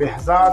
behzad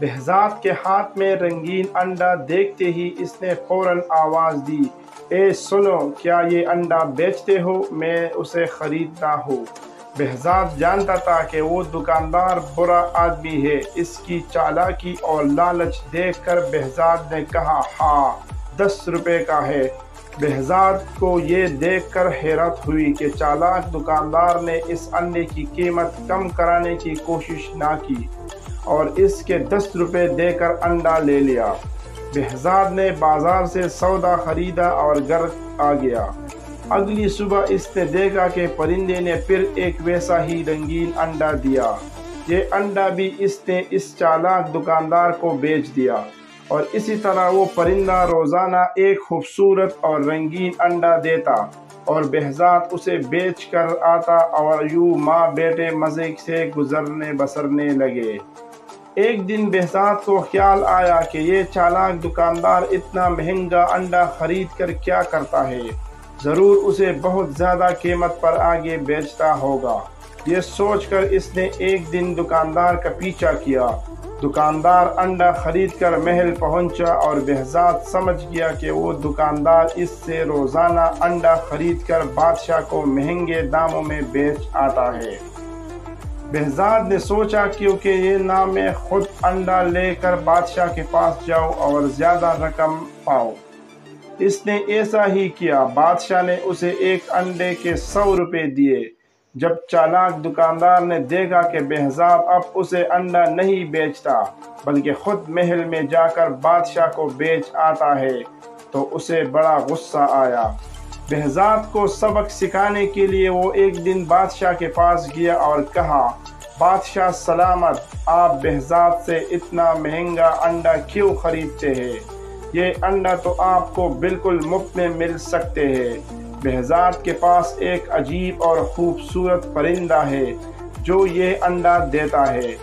Behzad کے ہاتھ میں رنگین انڈا دیکھتے ہی اس نے فوراً آواز دی، اے سنو، کیا یہ انڈا بیچتے ہو؟ میں اسے خریدتا ہوں۔ بہزاد جانتا تھا کہ وہ دکاندار برا آدمی ہے۔ اس کی چالاکی اور لالچ دیکھ کر بہزاد نے کہا، ہاں، 10 روپے کا ہے۔ بہزاد کو یہ دیکھ کر حیرت ہوئی کہ چالاک دکاندار نے اس انڈے کی قیمت کم کرانے کی کوشش نہ کی اور اس کے 10 روپے دے کر انڈا لے لیا۔ بہزاد نے بازار سے سودا خریدا اور گھر آ گیا۔ اگلی صبح اس نے دیکھا کہ پرندے نے پھر ایک ویسا ہی رنگین انڈا دیا۔ یہ انڈا بھی اس نے اس چالاک دکاندار کو بیچ دیا اور اسی طرح وہ پرندہ روزانہ ایک خوبصورت اور رنگین انڈا دیتا اور بہزاد اسے بیچ کر آتا اور یوں ماں بیٹے مزے سے گزرنے بسرنے لگے۔ ایک دن بہزاد کو خیال آیا کہ یہ چالاک دکاندار اتنا مہنگا انڈا خرید کر کیا کرتا ہے، ضرور اسے بہت زیادہ قیمت پر آگے بیچتا ہوگا۔ یہ سوچ کر اس نے ایک دن دکاندار کا پیچھا کیا۔ دکاندار انڈا خرید کر محل پہنچا اور بہزاد سمجھ گیا کہ وہ دکاندار اس سے روزانہ انڈا خرید کر بادشاہ کو مہنگے داموں میں بیچ آتا ہے۔ بہزاد نے سوچا کیونکہ یہ نہ میں خود انڈا لے کر بادشاہ کے پاس جاؤں اور زیادہ رقم پاؤں۔ اس نے ایسا ہی کیا۔ بادشاہ نے اسے ایک انڈے کے 100 روپے دیے۔ جب چالاک دکاندار نے دیکھا کہ بہزاد اب اسے انڈا نہیں بیچتا بلکہ خود محل میں جا کر بادشاہ کو بیچ آتا ہے تو اسے بڑا غصہ آیا۔ بہزاد کو سبق سکھانے کے لیے وہ ایک دن بادشاہ کے پاس گیا اور کہا، بادشاہ سلامت، آپ بہزاد سے اتنا مہنگا انڈا کیوں خریدتے ہیں؟ یہ انڈا تو آپ کو بالکل مفت میں مل سکتے ہیں۔ بہزاد کے پاس ایک عجیب اور خوبصورت پرندہ ہے جو یہ انڈا دیتا ہے۔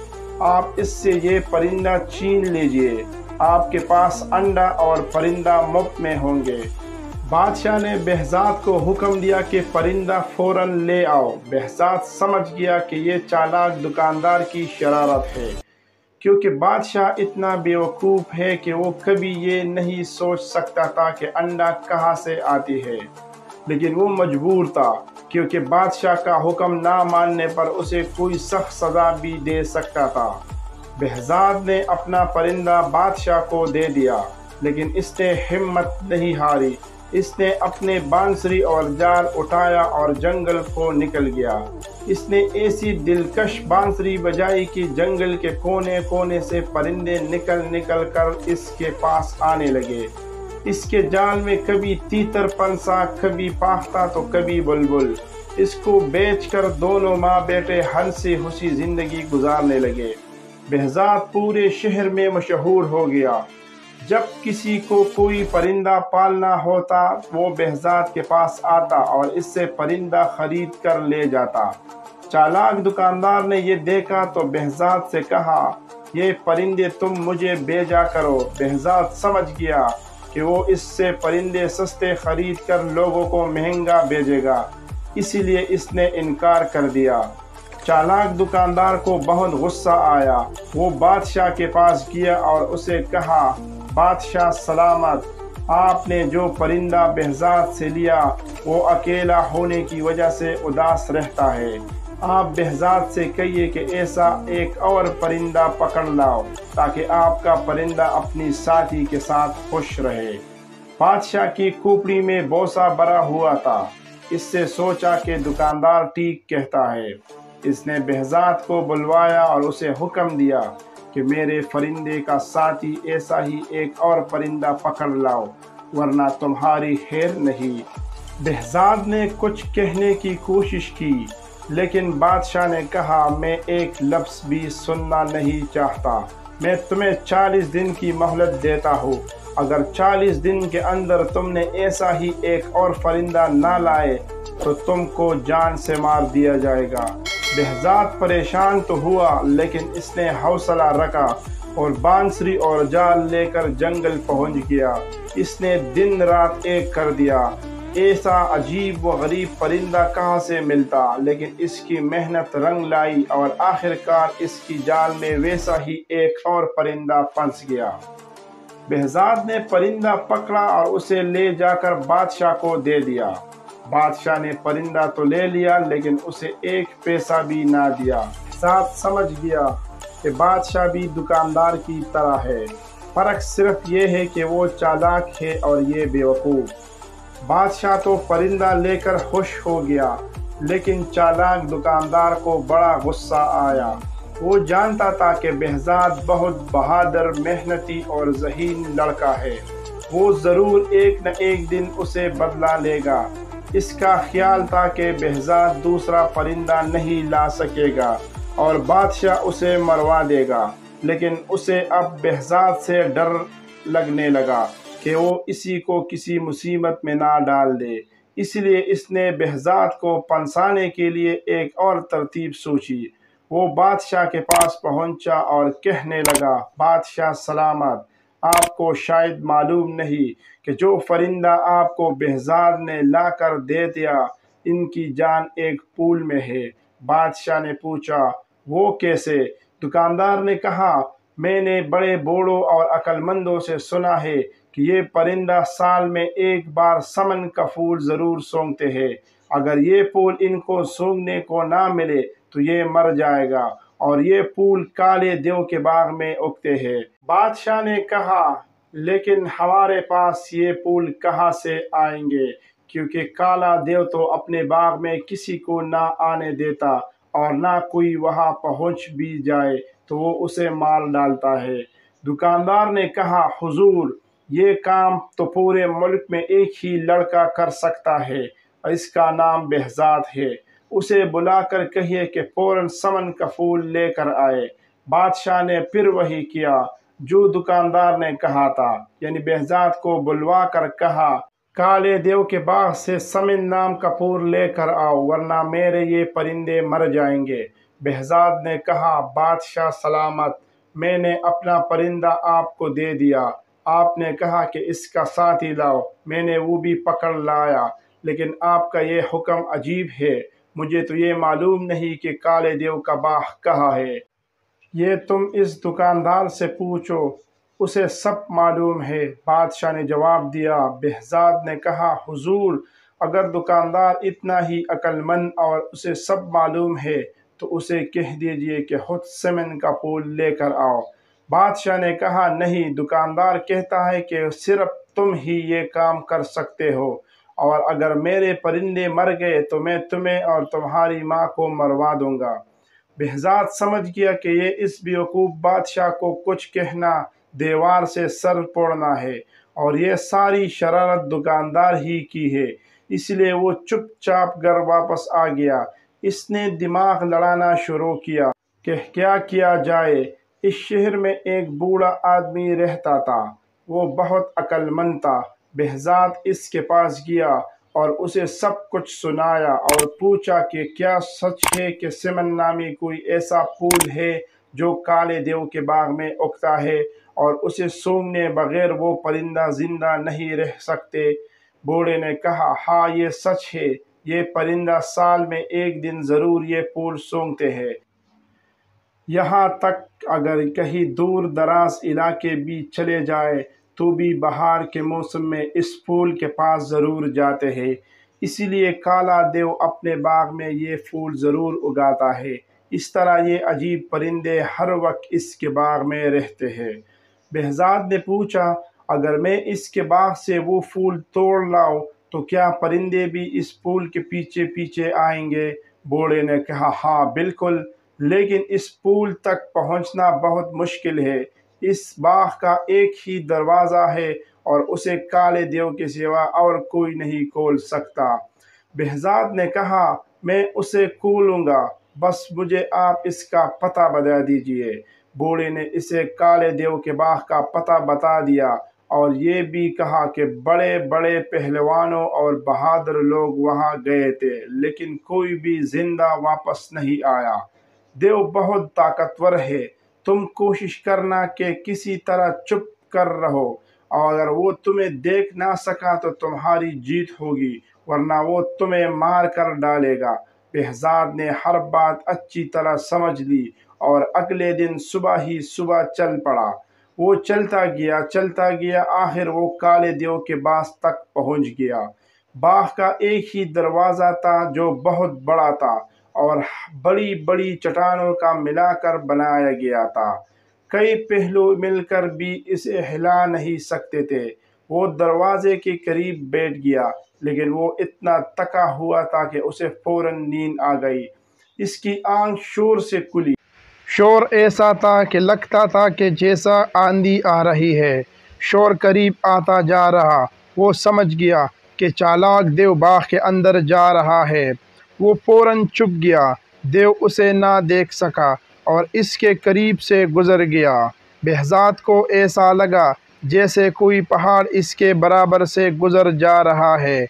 آپ اس سے یہ پرندہ چھین لیجئے، آپ کے پاس انڈا اور پرندہ مفت میں ہوں گے۔ بادشاہ نے بہزاد کو حکم دیا کہ پرندہ فوراً لے آؤ۔ بہزاد سمجھ گیا کہ یہ چالاک دکاندار کی شرارت ہے، کیونکہ بادشاہ اتنا بیوقوف ہے کہ وہ کبھی یہ نہیں سوچ سکتا تھا کہ انڈا کہاں سے آتی ہے، لیکن وہ مجبور تھا کیونکہ بادشاہ کا حکم نہ ماننے پر اسے کوئی سخت سزا بھی دے سکتا تھا۔ بہزاد نے اپنا پرندہ بادشاہ کو دے دیا، لیکن اس نے ہمت نہیں ہاری۔ اس نے اپنے بانسری اور جال اٹھایا اور جنگل کو نکل گیا۔ اس نے ایسی دلکش بانسری بجائی کہ جنگل کے کونے کونے سے پرندے نکل نکل کر اس کے پاس آنے لگے۔ اس کے جال میں کبھی تیتر پنسا، کبھی پاختہ تو کبھی بلبل۔ اس کو بیچ کر دونوں ماں بیٹے ہنسی خوشی زندگی گزارنے لگے۔ بہزاد پورے شہر میں مشہور ہو گیا۔ جب کسی کو کوئی پرندہ پالنا ہوتا وہ بہزاد کے پاس آتا اور اس سے پرندہ خرید کر لے جاتا۔ چالاک دکاندار نے یہ دیکھا تو بہزاد سے کہا، یہ پرندے تم مجھے بھیجا کرو۔ بہزاد سمجھ گیا کہ وہ اس سے پرندے سستے خرید کر لوگوں کو مہنگا بھیجے گا، اسی لیے اس نے انکار کر دیا۔ چالاک دکاندار کو بہت غصہ آیا۔ وہ بادشاہ کے پاس گیا اور اسے کہا، بادشاہ سلامت، آپ نے جو پرندہ بہزاد سے لیا وہ اکیلا ہونے کی وجہ سے اداس رہتا ہے۔ آپ بہزاد سے کہیے کہ ایسا ایک اور پرندہ پکڑ لاؤ تاکہ آپ کا پرندہ اپنی ساتھی کے ساتھ خوش رہے۔ بادشاہ کی کھوپڑی میں بوسہ بھرا ہوا تھا۔ اس سے سوچا کہ دکاندار ٹھیک کہتا ہے۔ اس نے بہزاد کو بلوایا اور اسے حکم دیا کہ میرے پرندے کا ساتھی ایسا ہی ایک اور پرندہ پکڑ لاؤ ورنہ تمہاری خیر نہیں۔ بہزاد نے کچھ کہنے کی کوشش کی لیکن بادشاہ نے کہا، میں ایک لفظ بھی سننا نہیں چاہتا۔ میں تمہیں 40 دن کی مہلت دیتا ہوں۔ اگر 40 دن کے اندر تم نے ایسا ہی ایک اور پرندہ نہ لائے تو تم کو جان سے مار دیا جائے گا۔ بہزاد پریشان تو ہوا لیکن اس نے حوصلہ رکھا اور بانسری اور جال لے کر جنگل پہنچ گیا۔ اس نے دن رات ایک کر دیا۔ ایسا عجیب و غریب پرندہ کہاں سے ملتا، لیکن اس کی محنت رنگ لائی اور آخر کار اس کی جال میں ویسا ہی ایک اور پرندہ پھنس گیا۔ بہزاد نے پرندہ پکڑا اور اسے لے جا کر بادشاہ کو دے دیا۔ بادشاہ نے پرندہ تو لے لیا لیکن اسے ایک پیسہ بھی نہ دیا۔ بہزاد سمجھ گیا کہ بادشاہ بھی دکاندار کی طرح ہے، فرق صرف یہ ہے کہ وہ چالاک ہے اور یہ بیوقوف۔ بادشاہ تو پرندہ لے کر خوش ہو گیا، لیکن چالاک دکاندار کو بڑا غصہ آیا۔ وہ جانتا تھا کہ بہزاد بہت بہادر، محنتی اور ذہین لڑکا ہے، وہ ضرور ایک نہ ایک دن اسے بدلہ لے گا۔ اس کا خیال تھا کہ بہزاد دوسرا پرندہ نہیں لا سکے گا اور بادشاہ اسے مروا دے گا، لیکن اسے اب بہزاد سے ڈر لگنے لگا کہ وہ اسی کو کسی مصیبت میں نہ ڈال دے۔ اس لیے اس نے بہزاد کو پھنسانے کے لیے ایک اور ترتیب سوچی۔ وہ بادشاہ کے پاس پہنچا اور کہنے لگا، بادشاہ سلامت، آپ کو شاید معلوم نہیں کہ جو پرندہ آپ کو بہزاد نے لا کر دے دیا، ان کی جان ایک پھول میں ہے۔ بادشاہ نے پوچھا، وہ کیسے؟ دکاندار نے کہا، میں نے بڑے بوڑھوں اور عقل مندوں سے سنا ہے کہ یہ پرندہ سال میں ایک بار سمن کا پھول ضرور سونگتے ہیں۔ اگر یہ پھول ان کو سونگنے کو نہ ملے تو یہ مر جائے گا، اور یہ پھول کالے دیو کے باغ میں اگتے ہیں۔ بادشاہ نے کہا، لیکن ہمارے پاس یہ پھول کہاں سے آئیں گے، کیونکہ کالا دیو تو اپنے باغ میں کسی کو نہ آنے دیتا، اور نہ کوئی وہاں پہنچ بھی جائے تو وہ اسے مار ڈالتا ہے۔ دکاندار نے کہا، حضور، یہ کام تو پورے ملک میں ایک ہی لڑکا کر سکتا ہے، اس کا نام بہزاد ہے، اسے بلا کر کہیے کہ فوراً سمن کا پھول لے کر آئے۔ بادشاہ نے پھر وہی کیا جو دکاندار نے کہا تھا، یعنی بہزاد کو بلوا کر کہا، کالے دیو کے باغ سے سمن نام کا پھول لے کر آؤ، ورنہ میرے یہ پرندے مر جائیں گے۔ بہزاد نے کہا، بادشاہ سلامت، میں نے اپنا پرندہ آپ کو دے دیا، آپ نے کہا کہ اس کا ساتھی لاؤ، میں نے وہ بھی پکڑ لایا، لیکن آپ کا یہ حکم عجیب ہے، مجھے تو یہ معلوم نہیں کہ کالے دیو کا باغ کہاں ہے۔ یہ تم اس دکاندار سے پوچھو، اسے سب معلوم ہے۔ بادشاہ نے جواب دیا۔ بہزاد نے کہا، حضور، اگر دکاندار اتنا ہی عقل مند اور اسے سب معلوم ہے تو اسے کہہ دیجئے کہ خود سمن کا پھول لے کر آؤ۔ بادشاہ نے کہا، نہیں، دکاندار کہتا ہے کہ صرف تم ہی یہ کام کر سکتے ہو، اور اگر میرے پرندے مر گئے تو میں تمہیں اور تمہاری ماں کو مروا دوں گا۔ بہزاد سمجھ گیا کہ یہ اس بیوقوف بادشاہ کو کچھ کہنا دیوار سے سر پھوڑنا ہے، اور یہ ساری شرارت دکاندار ہی کی ہے، اس لیے وہ چپ چاپ گھر واپس آ گیا۔ اس نے دماغ لڑانا شروع کیا کہ کیا کیا جائے۔ اس شہر میں ایک بوڑھا آدمی رہتا تھا، وہ بہت عقل مند تھا۔ بہزاد اس کے پاس گیا اور اسے سب کچھ سنایا اور پوچھا کہ کیا سچ ہے کہ سمن نامی کوئی ایسا پھول ہے جو کالے دیو کے باغ میں اگتا ہے، اور اسے سونگنے بغیر وہ پرندہ زندہ نہیں رہ سکتے۔ بوڑھے نے کہا، ہاں، یہ سچ ہے، یہ پرندہ سال میں ایک دن ضرور یہ پھول سونگتے ہیں۔ یہاں تک اگر کہیں دور دراز علاقے بھی چلے جائے تو بھی بہار کے موسم میں اس پھول کے پاس ضرور جاتے ہیں، اسی لیے کالا دیو اپنے باغ میں یہ پھول ضرور اگاتا ہے۔ اس طرح یہ عجیب پرندے ہر وقت اس کے باغ میں رہتے ہیں۔ بہزاد نے پوچھا، اگر میں اس کے باغ سے وہ پھول توڑ لاؤں تو کیا پرندے بھی اس پھول کے پیچھے پیچھے آئیں گے؟ بوڑھے نے کہا، ہاں بالکل، لیکن اس پھول تک پہنچنا بہت مشکل ہے۔ اس باغ کا ایک ہی دروازہ ہے اور اسے کالے دیو کے سوا اور کوئی نہیں کھول سکتا۔ بہزاد نے کہا، میں اسے کھولوں گا، بس مجھے آپ اس کا پتہ بتا دیجئے۔ بوڑھے نے اسے کالے دیو کے باغ کا پتہ بتا دیا، اور یہ بھی کہا کہ بڑے بڑے پہلوانوں اور بہادر لوگ وہاں گئے تھے، لیکن کوئی بھی زندہ واپس نہیں آیا۔ دیو بہت طاقتور ہے، تم کوشش کرنا کہ کسی طرح چپ کر رہو اور اگر وہ تمہیں دیکھ نہ سکا تو تمہاری جیت ہوگی، ورنہ وہ تمہیں مار کر ڈالے گا۔ بہزاد نے ہر بات اچھی طرح سمجھ لی اور اگلے دن صبح ہی صبح چل پڑا۔ وہ چلتا گیا، آخر وہ کالے دیو کے باغ تک پہنچ گیا۔ باغ کا ایک ہی دروازہ تھا جو بہت بڑا تھا اور بڑی بڑی چٹانوں کا ملا کر بنایا گیا تھا۔ کئی پہلو مل کر بھی اسے ہلا نہیں سکتے تھے۔ وہ دروازے کے قریب بیٹھ گیا، لیکن وہ اتنا تھکا ہوا تھا کہ اسے فوراً نیند آ گئی۔ اس کی آنکھ شور سے کھلی۔ شور ایسا تھا کہ لگتا تھا کہ جیسا آندھی آ رہی ہے۔ شور قریب آتا جا رہا۔ وہ سمجھ گیا کہ چالاک دیو باغ کے اندر جا رہا ہے۔ وہ فوراً چھپ گیا۔ دیو اسے نہ دیکھ سکا اور اس کے قریب سے گزر گیا۔ بہزاد کو ایسا لگا جیسے کوئی پہاڑ اس کے برابر سے گزر جا رہا ہے۔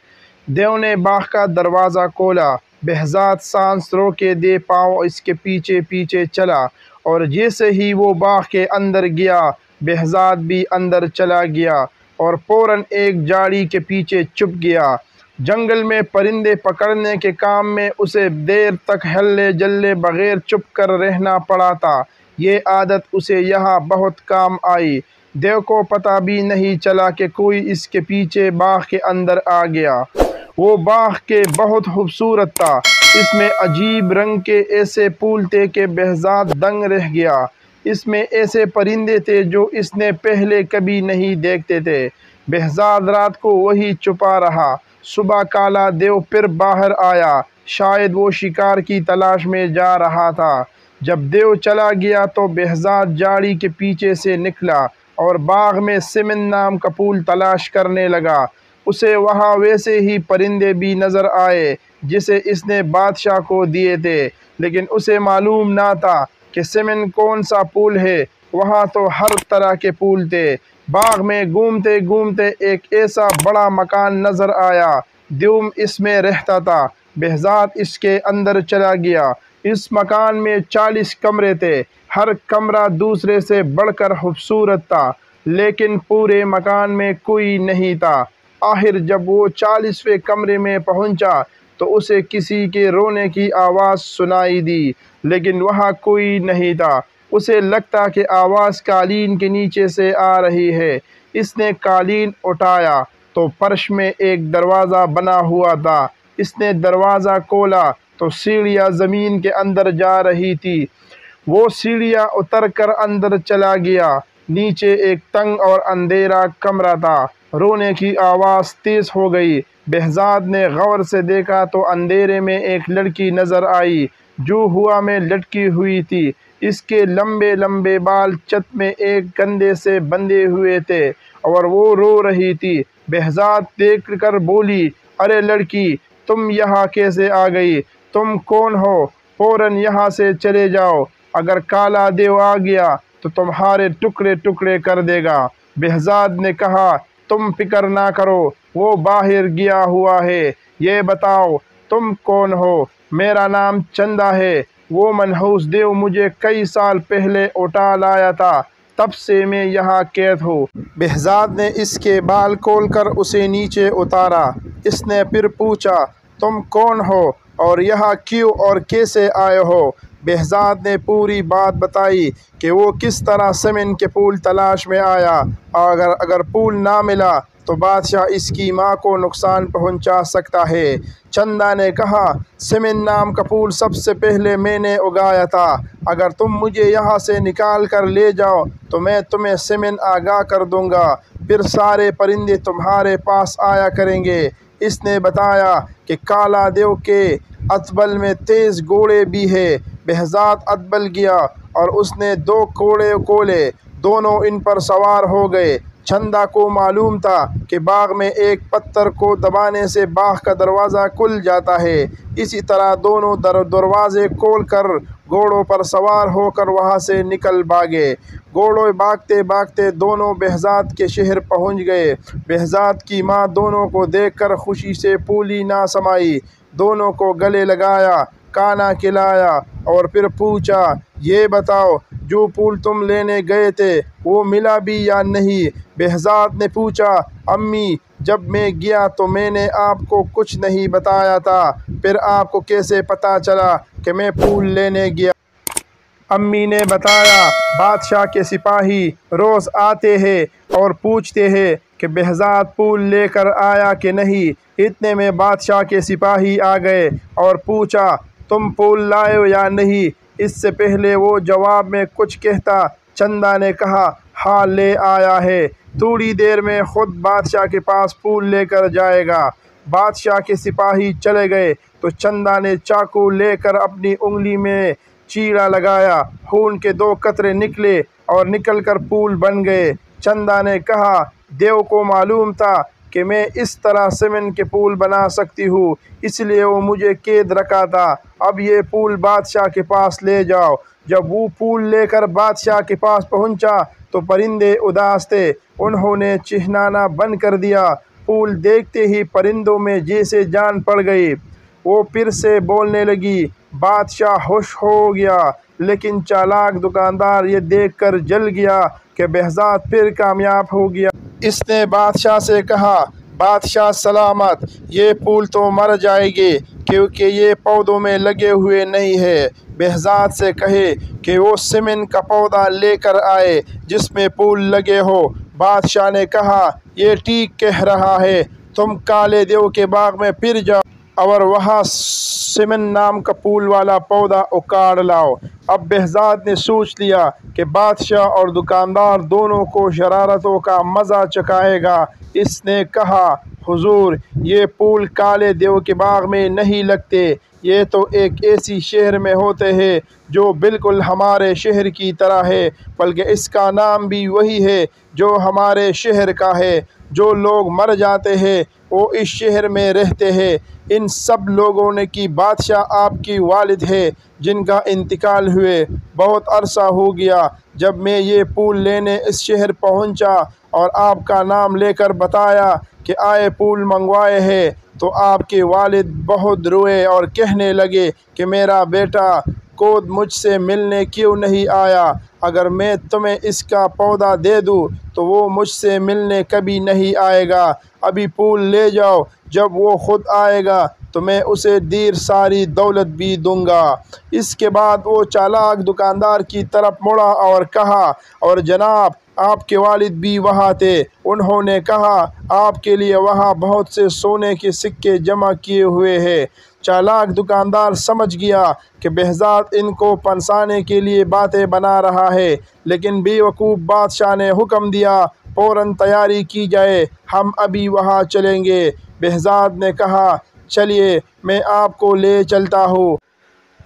دیو نے باغ کا دروازہ کھولا۔ بہزاد سانس روکے دے پاؤں اس کے پیچھے پیچھے چلا اور جیسے ہی وہ باغ کے اندر گیا، بہزاد بھی اندر چلا گیا اور فوراً ایک جھاڑی کے پیچھے چھپ گیا۔ جنگل میں پرندے پکڑنے کے کام میں اسے دیر تک ہلے جلے بغیر چھپ کر رہنا پڑا تھا۔ یہ عادت اسے یہاں بہت کام آئی۔ دیو کو پتہ بھی نہیں چلا کہ کوئی اس کے پیچھے باغ کے اندر آ گیا۔ وہ باغ کے بہت خوبصورت تھا۔ اس میں عجیب رنگ کے ایسے پھول تھے کہ بہزاد دنگ رہ گیا۔ اس میں ایسے پرندے تھے جو اس نے پہلے کبھی نہیں دیکھتے تھے۔ بہزاد رات کو وہی چھپا رہا۔ صبح کالا دیو پھر باہر آیا۔ شاید وہ شکار کی تلاش میں جا رہا تھا۔ جب دیو چلا گیا تو بہزاد جھاڑی کے پیچھے سے نکلا اور باغ میں سمن نام کا پھول تلاش کرنے لگا۔ اسے وہاں ویسے ہی پرندے بھی نظر آئے جسے اس نے بادشاہ کو دیے تھے، لیکن اسے معلوم نہ تھا کہ سمن کون سا پھول ہے۔ وہاں تو ہر طرح کے پھول تھے۔ باغ میں گھومتے گھومتے ایک ایسا بڑا مکان نظر آیا۔ دیو اس میں رہتا تھا۔ بہزاد اس کے اندر چلا گیا۔ اس مکان میں 40 کمرے تھے۔ ہر کمرہ دوسرے سے بڑھ کر خوبصورت تھا، لیکن پورے مکان میں کوئی نہیں تھا۔ آخر جب وہ 40ویں کمرے میں پہنچا تو اسے کسی کے رونے کی آواز سنائی دی، لیکن وہاں کوئی نہیں تھا۔ اسے لگتا کہ آواز قالین کے نیچے سے آ رہی ہے۔ اس نے قالین اٹھایا تو فرش میں ایک دروازہ بنا ہوا تھا۔ اس نے دروازہ کھولا تو سیڑھیاں زمین کے اندر جا رہی تھی۔ وہ سیڑھیاں اتر کر اندر چلا گیا۔ نیچے ایک تنگ اور اندھیرا کمرہ تھا۔ رونے کی آواز تیز ہو گئی۔ بہزاد نے غور سے دیکھا تو اندھیرے میں ایک لڑکی نظر آئی جو ہوا میں لٹکی ہوئی تھی۔ اس کے لمبے لمبے بال چھت میں ایک گندے سے بندھے ہوئے تھے اور وہ رو رہی تھی۔ بہزاد دیکھ کر بولی، ارے لڑکی، تم یہاں کیسے آ گئی؟ تم کون ہو؟ فوراً یہاں سے چلے جاؤ، اگر کالا دیو آ گیا تو تمہارے ٹکڑے ٹکڑے کر دے گا۔ بہزاد نے کہا، تم فکر نہ کرو، وہ باہر گیا ہوا ہے۔ یہ بتاؤ تم کون ہو؟ میرا نام چندا ہے۔ وہ منحوس دیو مجھے کئی سال پہلے اٹھا لایا تھا، تب سے میں یہاں قید ہوں۔ بہزاد نے اس کے بال کھول کر اسے نیچے اتارا۔ اس نے پھر پوچھا، تم کون ہو اور یہاں کیوں اور کیسے آئے ہو؟ بہزاد نے پوری بات بتائی کہ وہ کس طرح سمن کے پھول تلاش میں آیا۔ اگر پھول نہ ملا تو بادشاہ اس کی ماں کو نقصان پہنچا سکتا ہے۔ چندا نے کہا، سمن نام کا پھول سب سے پہلے میں نے اگایا تھا۔ اگر تم مجھے یہاں سے نکال کر لے جاؤ تو میں تمہیں سمن آگاہ کر دوں گا، پھر سارے پرندے تمہارے پاس آیا کریں گے۔ اس نے بتایا کہ کالا دیو کے اتبل میں تیز گھوڑے بھی ہے۔ بہزاد اتبل گیا اور اس نے 2 گھوڑے کھولے، دونوں ان پر سوار ہو گئے۔ چندا کو معلوم تھا کہ باغ میں ایک پتھر کو دبانے سے باغ کا دروازہ کھل جاتا ہے۔ اسی طرح دونوں دروازے کھول کر گھوڑوں پر سوار ہو کر وہاں سے نکل بھاگے۔ گھوڑے بھاگتے بھاگتے دونوں بہزاد کے شہر پہنچ گئے۔ بہزاد کی ماں دونوں کو دیکھ کر خوشی سے پھولی نہ سمائی۔ دونوں کو گلے لگایا، کھانا کھلایا اور پھر پوچھا، یہ بتاؤ جو پول تم لینے گئے تھے وہ ملا بھی یا نہیں؟ بہزاد نے پوچھا، امی جب میں گیا تو میں نے آپ کو کچھ نہیں بتایا تھا، پھر آپ کو کیسے پتہ چلا کہ میں پول لینے گیا؟ امی نے بتایا، بادشاہ کے سپاہی روز آتے ہیں اور پوچھتے ہیں کہ بہزاد پول لے کر آیا کہ نہیں۔ اتنے میں بادشاہ کے سپاہی آ گئے اور پوچھا، تم پول لائے ہو یا نہیں؟ اس سے پہلے وہ جواب میں کچھ کہتا، چندا نے کہا، ہاں لے آیا ہے، تھوڑی دیر میں خود بادشاہ کے پاس پول لے کر جائے گا۔ بادشاہ کے سپاہی چلے گئے تو چندا نے چاقو لے کر اپنی انگلی میں چیرا لگایا، خون کے 2 قطرے نکلے اور نکل کر پول بن گئے۔ چندا نے کہا، دیو کو معلوم تھا کہ میں اس طرح سیمنٹ کے پول بنا سکتی ہوں، اس لیے وہ مجھے قید رکھا تھا۔ اب یہ پول بادشاہ کے پاس لے جاؤ۔ جب وہ پول لے کر بادشاہ کے پاس پہنچا تو پرندے اداس تھے، انہوں نے چہنانا بند کر دیا۔ پول دیکھتے ہی پرندوں میں جیسے جان پڑ گئی، وہ پھر سے بولنے لگی۔ بادشاہ خوش ہو گیا، لیکن چالاک دکاندار یہ دیکھ کر جل گیا کہ بہزاد پھر کامیاب ہو گیا۔ اس نے بادشاہ سے کہا، بادشاہ سلامت، یہ پول تو مر جائے گی کیونکہ یہ پودوں میں لگے ہوئے نہیں ہے۔ بہزاد سے کہے کہ وہ سیمنٹ کا پودا لے کر آئے جس میں پول لگے ہو۔ بادشاہ نے کہا، یہ ٹھیک کہہ رہا ہے، تم کالے دیو کے باغ میں پھر جاؤ اور وہاں سیمنٹ نام کا پول والا پودا اکاڑ لاؤ۔ اب بہزاد نے سوچ لیا کہ بادشاہ اور دکاندار دونوں کو شرارتوں کا مزہ چکھائے گا۔ اس نے کہا، حضور، یہ پول کالے دیو کے باغ میں نہیں لگتے، یہ تو ایک ایسی شہر میں ہوتے ہیں جو بالکل ہمارے شہر کی طرح ہے، بلکہ اس کا نام بھی وہی ہے جو ہمارے شہر کا ہے۔ جو لوگ مر جاتے ہیں وہ اس شہر میں رہتے ہیں۔ ان سب لوگوں نے کی بادشاہ آپ کی والد ہے جن کا انتقال ہوئے بہت عرصہ ہو گیا۔ جب میں یہ پول لینے اس شہر پہنچا اور آپ کا نام لے کر بتایا کہ آئے پول منگوائے ہیں تو آپ کے والد بہت روئے اور کہنے لگے کہ میرا بیٹا کود مجھ سے ملنے کیوں نہیں آیا؟ اگر میں تمہیں اس کا پودا دے دوں تو وہ مجھ سے ملنے کبھی نہیں آئے گا۔ ابھی پول لے جاؤ، جب وہ خود آئے گا تو میں اسے ڈھیر ساری دولت بھی دوں گا۔ اس کے بعد وہ چالاک دکاندار کی طرف مڑا اور کہا، اور جناب آپ کے والد بھی وہاں تھے۔ انہوں نے کہا، آپ کے لیے وہاں بہت سے سونے کے سکے جمع کیے ہوئے ہیں۔ چالاک دکاندار سمجھ گیا کہ بہزاد ان کو پھنسانے کے لیے باتیں بنا رہا ہے، لیکن بے وقوف بادشاہ نے حکم دیا، فوراً تیاری کی جائے، ہم ابھی وہاں چلیں گے۔ بہزاد نے کہا، چلیے میں آپ کو لے چلتا ہوں۔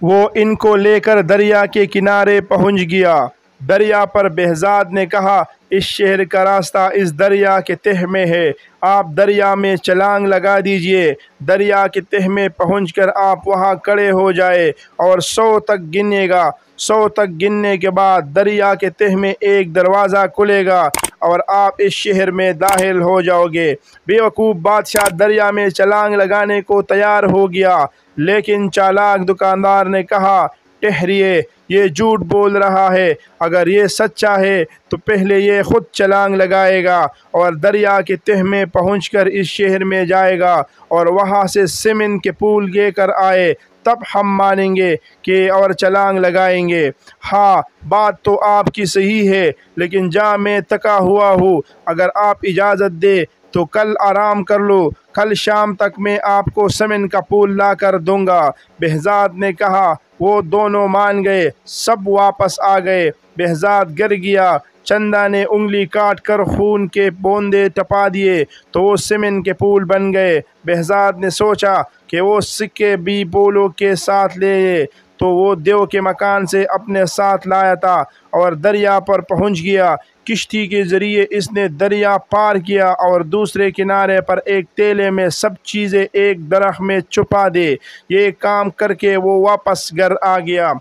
وہ ان کو لے کر دریا کے کنارے پہنچ گیا۔ دریا پر بہزاد نے کہا، اس شہر کا راستہ اس دریا کے تہہ میں ہے، آپ دریا میں چھلانگ لگا دیجئے۔ دریا کے تہہ میں پہنچ کر آپ وہاں کھڑے ہو جائے اور 100 تک گننے گا۔ 100 تک گننے کے بعد دریا کے تہہ میں ایک دروازہ کھلے گا اور آپ اس شہر میں داخل ہو جاؤ گے۔ بے وقوف بادشاہ دریا میں چھلانگ لگانے کو تیار ہو گیا، لیکن چالاک دکاندار نے کہا، ٹھہریے، یہ جھوٹ بول رہا ہے، اگر یہ سچا ہے تو پہلے یہ خود چھلانگ لگائے گا اور دریا کے تہہ میں پہنچ کر اس شہر میں جائے گا اور وہاں سے سیمنٹ کے پول لے کر آئے، تب ہم مانیں گے کہ اور چھلانگ لگائیں گے۔ ہاں بات تو آپ کی صحیح ہے، لیکن جہاں میں تھکا ہوا ہوں، اگر آپ اجازت دیں تو کل آرام کر لو، کل شام تک میں آپ کو سیمنٹ کا پول لا کر دوں گا۔ بہزاد نے کہا۔ وہ دونوں مان گئے، سب واپس آ گئے۔ بہزاد گر گیا، چندا نے انگلی کاٹ کر خون کے بوندے ٹپا دیے تو وہ سیمنٹ کے پول بن گئے۔ بہزاد نے سوچا کہ وہ سکے بھی پولوں کے ساتھ لے تو وہ دیو کے مکان سے اپنے ساتھ لایا تھا اور دریا پر پہنچ گیا۔ کشتی کے ذریعے اس نے دریا پار کیا اور دوسرے کنارے پر ایک تیلے میں سب چیزیں ایک درخت میں چھپا دے۔ یہ کام کر کے وہ واپس گھر آ گیا۔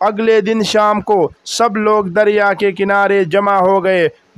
اگلے دن شام کو سب لوگ دریا کے کنارے جمع ہو گئے۔